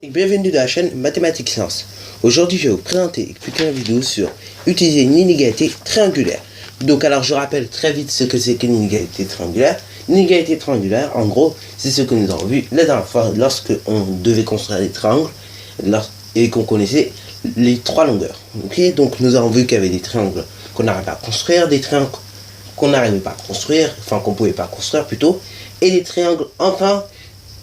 Bienvenue dans la chaîne Mathématiques Sciences. Aujourd'hui, je vais vous présenter et expliquer une vidéo sur utiliser une inégalité triangulaire. Donc, alors je rappelle très vite ce que c'est qu'une inégalité triangulaire. Une inégalité triangulaire, en gros, c'est ce que nous avons vu la dernière fois lorsque on devait construire des triangles et qu'on connaissait les trois longueurs. Ok, donc nous avons vu qu'il y avait des triangles qu'on n'arrivait pas à construire, des triangles qu'on n'arrivait pas à construire, enfin qu'on pouvait pas construire plutôt, et des triangles enfin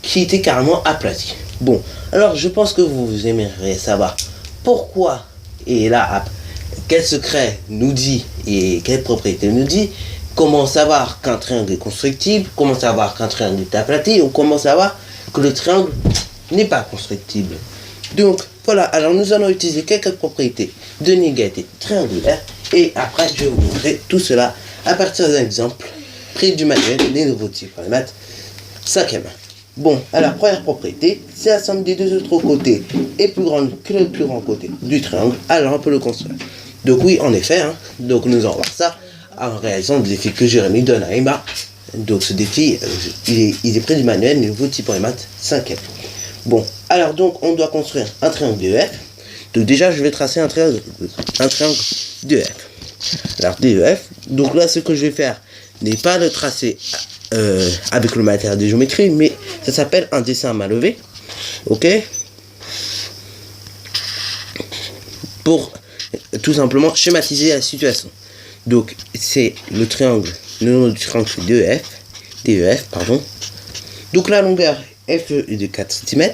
qui étaient carrément aplatis. Bon, alors je pense que vous aimeriez savoir pourquoi, et là, quel secret nous dit et quelle propriété nous dit, comment savoir qu'un triangle est constructible, comment savoir qu'un triangle est aplati, ou comment savoir que le triangle n'est pas constructible. Donc voilà, alors nous allons utiliser quelques propriétés de l'inégalité triangulaire, et après je vais vous montrer tout cela à partir d'un exemple pris du manuel Les nouveaux types en maths 5e. Bon, alors première propriété, si la somme des deux autres côtés est plus grande que le plus grand côté du triangle, alors on peut le construire. Donc oui, en effet, donc nous allons voir ça en réalisant le défi que Jérémy donne à Emma. Donc ce défi, il est pris du manuel Les nouveaux types en maths 5e. Bon, alors donc on doit construire un triangle DEF. Donc déjà je vais tracer un triangle DEF. Alors DEF, donc là ce que je vais faire n'est pas le tracer avec le matériel de géométrie, mais ça s'appelle un dessin à main levée, ok, pour tout simplement schématiser la situation. Donc c'est le nom du triangle c'est DEF, pardon. Donc la longueur FE est de 4 cm,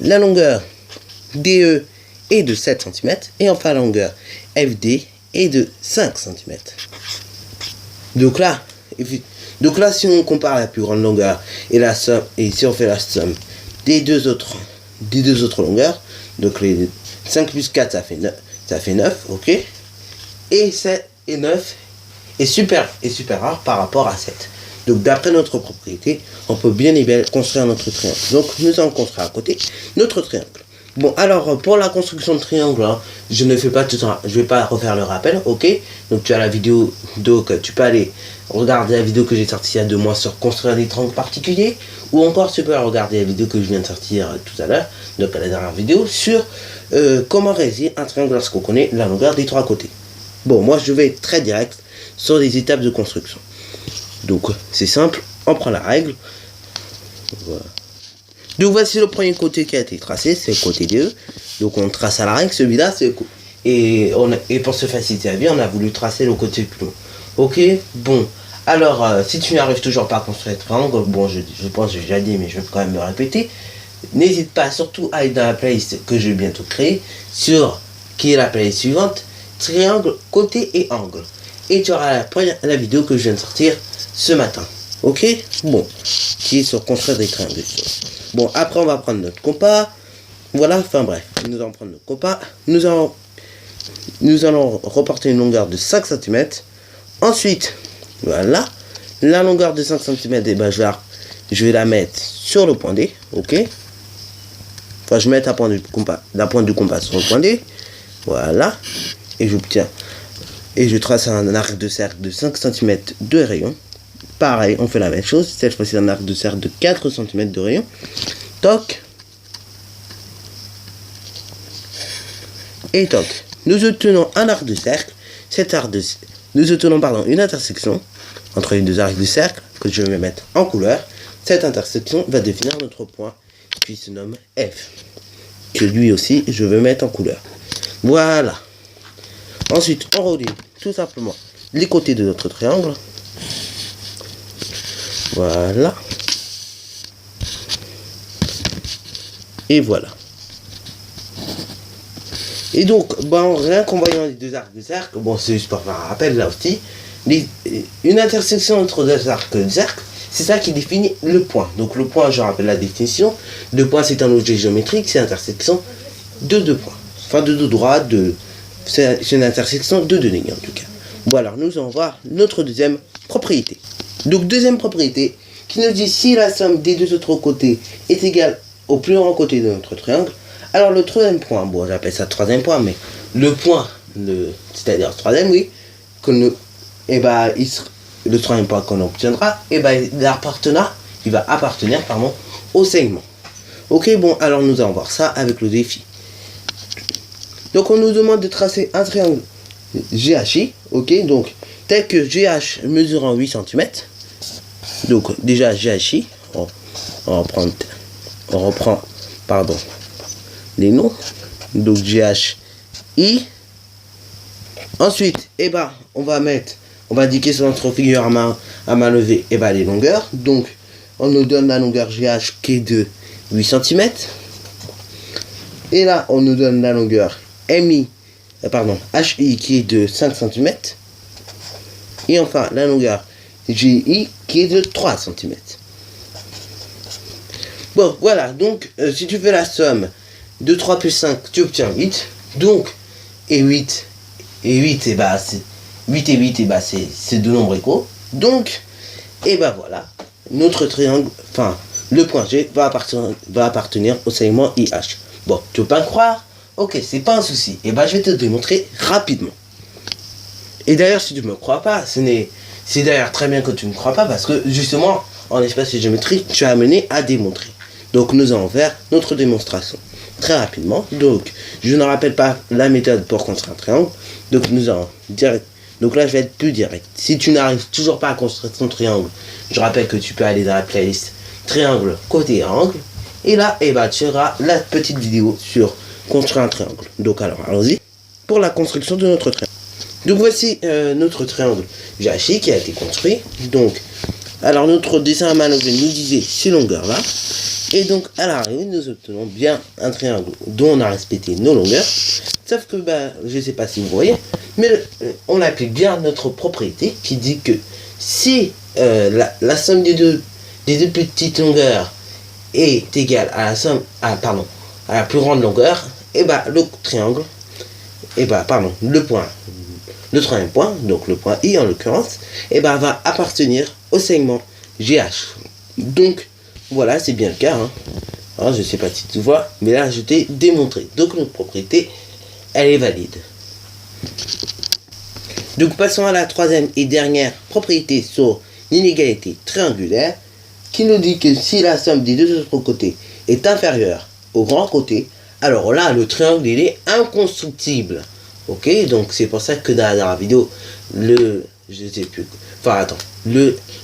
la longueur DE est de 7 cm, et enfin la longueur FD est de 5 cm. Donc là, si on compare la plus grande longueur et la somme, et si on fait la somme des deux autres longueurs, donc les 5 plus 4 ça fait 9, ok, et 7 et 9 est super rare par rapport à 7. Donc d'après notre propriété, on peut bien et bien construire notre triangle. Donc nous allons construire à côté notre triangle. Bon, alors pour la construction de triangle, je ne fais pas tout ça, je vais pas refaire le rappel, ok. Donc tu as la vidéo, donc tu peux aller regarder la vidéo que j'ai sortie il y a 2 mois sur construire des triangles particuliers, ou encore tu peux regarder la vidéo que je viens de sortir tout à l'heure, donc la dernière vidéo, sur comment réaliser un triangle lorsqu'on connaît la longueur des 3 côtés. Bon, moi je vais être très direct sur les étapes de construction. Donc c'est simple, on prend la règle, voilà. Donc voici le premier côté qui a été tracé, c'est le côté DE. Donc on trace à la règle, celui-là c'est et pour se faciliter la vie, on a voulu tracer le côté plus long. Ok, bon. Alors si tu n'arrives toujours pas à construire un triangle, bon je pense que j'ai déjà dit, mais je vais quand même me répéter. N'hésite pas surtout à aller dans la playlist que je vais bientôt créer, qui est la playlist suivante, triangle, côté et angle. Et tu auras la vidéo que je viens de sortir ce matin. Ok, bon, qui est sur construire des triangles. Bon, après on va prendre notre compas. Voilà, enfin bref, nous allons prendre notre compas. Nous allons reporter une longueur de 5 cm. Ensuite, voilà, la longueur de 5 cm, et ben je vais la mettre sur le point D, ok. Enfin, je mets la pointe du compas sur le point D. Voilà, et je trace un arc de cercle de 5 cm de rayon. Pareil, on fait la même chose. Cette fois-ci, un arc de cercle de 4 cm de rayon. Toc. Et toc. Nous obtenons un arc de cercle. Nous obtenons une intersection entre les deux arcs de cercle que je vais mettre en couleur. Cette intersection va définir notre point qui se nomme F. Que lui aussi, je vais mettre en couleur. Voilà. Ensuite, on relie tout simplement les côtés de notre triangle. Voilà. Et voilà. Et donc, rien qu'en voyant les deux arcs de cercle, bon, c'est juste pour faire un rappel là aussi, une intersection entre deux arcs de cercle, c'est ça qui définit le point. Donc le point, je rappelle la définition, le point c'est un objet géométrique, c'est l'intersection de deux points. Enfin de deux droits, c'est une intersection de deux lignes en tout cas. Bon alors, nous allons voir notre deuxième propriété. Donc deuxième propriété qui nous dit si la somme des deux autres côtés est égale au plus grand côté de notre triangle, alors le troisième point, bon j'appelle ça troisième point, mais le point, c'est-à-dire le troisième, oui, le troisième point qu'on obtiendra, il va appartenir au segment. Ok, bon, alors nous allons voir ça avec le défi. Donc on nous demande de tracer un triangle GHI, ok, donc tel que GH mesurant 8 cm. Donc déjà GHI, on reprend pardon, les noms. Donc GHI. Ensuite, on va indiquer sur notre figure à main levée, les longueurs. Donc on nous donne la longueur GH qui est de 8 cm. Et là, on nous donne la longueur HI qui est de 5 cm. Et enfin, la longueur GI qui est de 3 cm. Bon, voilà. Donc, si tu fais la somme de 3 plus 5, tu obtiens 8. Donc, et 8, c'est deux nombres égaux. Donc, voilà. Notre triangle, le point G va appartenir au segment IH. Bon, tu veux pas me croire? Ok, c'est pas un souci. Je vais te démontrer rapidement. Et d'ailleurs, si tu me crois pas, c'est d'ailleurs très bien que tu ne me crois pas, parce que justement, en espace et géométrie, tu as amené à démontrer. Donc, nous allons faire notre démonstration très rapidement. Donc, je ne rappelle pas la méthode pour construire un triangle. Donc, nous allons direct. Donc là, je vais être plus direct. Si tu n'arrives toujours pas à construire ton triangle, je rappelle que tu peux aller dans la playlist triangle côté angle. Et là, tu auras la petite vidéo sur construire un triangle. Donc alors, allons-y pour la construction de notre triangle. Donc voici notre triangle GHI qui a été construit. Donc, alors notre dessin à main levée nous disait ces longueurs-là. Et donc, à l'arrivée, nous obtenons bien un triangle dont on a respecté nos longueurs. Sauf que, je ne sais pas si vous voyez, mais on applique bien notre propriété qui dit que si la somme des deux petites longueurs est égale à à la plus grande longueur, le triangle, le troisième point, donc le point I en l'occurrence, va appartenir au segment GH. Donc, voilà, c'est bien le cas. Alors, je sais pas si tu vois, mais là, je t'ai démontré. Donc, notre propriété, elle est valide. Donc, passons à la troisième et dernière propriété sur l'inégalité triangulaire, qui nous dit que si la somme des deux autres côtés est inférieure au grand côté, alors là, le triangle, il est inconstructible. Ok, donc c'est pour ça que dans la vidéo, le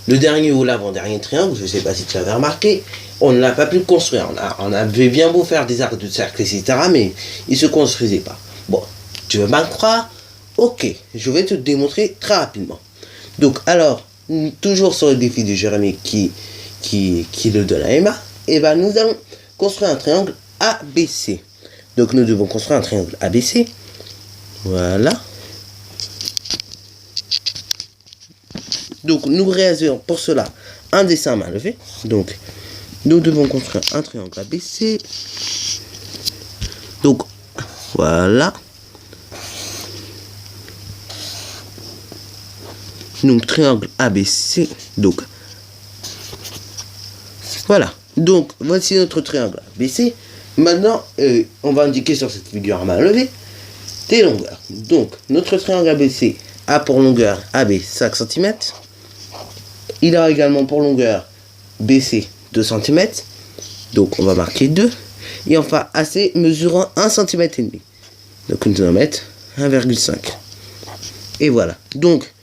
dernier ou l'avant-dernier triangle, je ne sais pas si tu avais remarqué, on ne l'a pas pu construire. On avait bien beau faire des arcs de cercle, etc., mais il ne se construisait pas. Bon, tu veux pas me croire? Ok, je vais te démontrer très rapidement. Donc, alors, toujours sur le défi de Jérémy qui le donne à Emma, nous allons construire un triangle ABC. Donc, nous devons construire un triangle ABC. Voilà. Donc, nous réalisons pour cela un dessin à main levée. Donc, nous devons construire un triangle ABC. Donc, voilà. Donc, triangle ABC. Donc, voilà. Donc, voici notre triangle ABC. Maintenant, on va indiquer sur cette figure à main levée des longueurs. Donc, notre triangle ABC a pour longueur AB 5 cm. Il a également pour longueur BC 2 cm. Donc, on va marquer 2. Et enfin, AC mesurant 1,5 cm. Donc, nous allons mettre 1,5. Et voilà. Donc,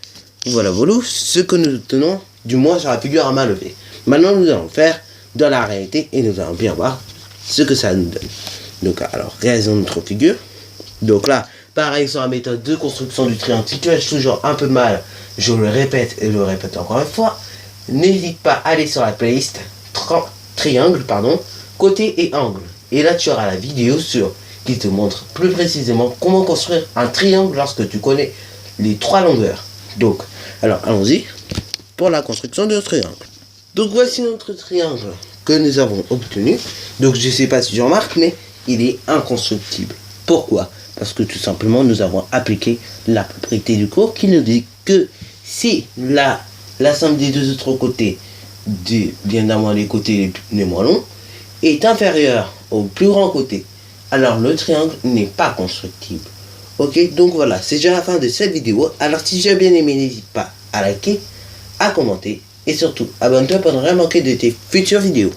voilà ce que nous obtenons, du moins sur la figure à main levée. Maintenant, nous allons faire dans la réalité et nous allons bien voir ce que ça nous donne. Donc, alors, réalisons notre figure. Donc là, pareil sur la méthode de construction du triangle. Si tu as toujours un peu mal, je le répète et je le répète encore une fois, n'hésite pas à aller sur la playlist triangle, côté et angle. Et là, tu auras la vidéo qui te montre plus précisément comment construire un triangle lorsque tu connais les 3 longueurs. Donc, alors allons-y pour la construction de notre triangle. Donc voici notre triangle que nous avons obtenu. Donc je ne sais pas si tu remarques, mais il est inconstructible. Pourquoi? Parce que tout simplement nous avons appliqué la propriété du cours qui nous dit que si la somme des deux autres côtés, bien évidemment les côtés les moins longs, est inférieure au plus grand côté, alors le triangle n'est pas constructible. Ok, donc voilà, c'est déjà la fin de cette vidéo. Alors si tu as bien aimé, n'hésite pas à liker, à commenter et surtout abonne-toi pour ne rien manquer de tes futures vidéos.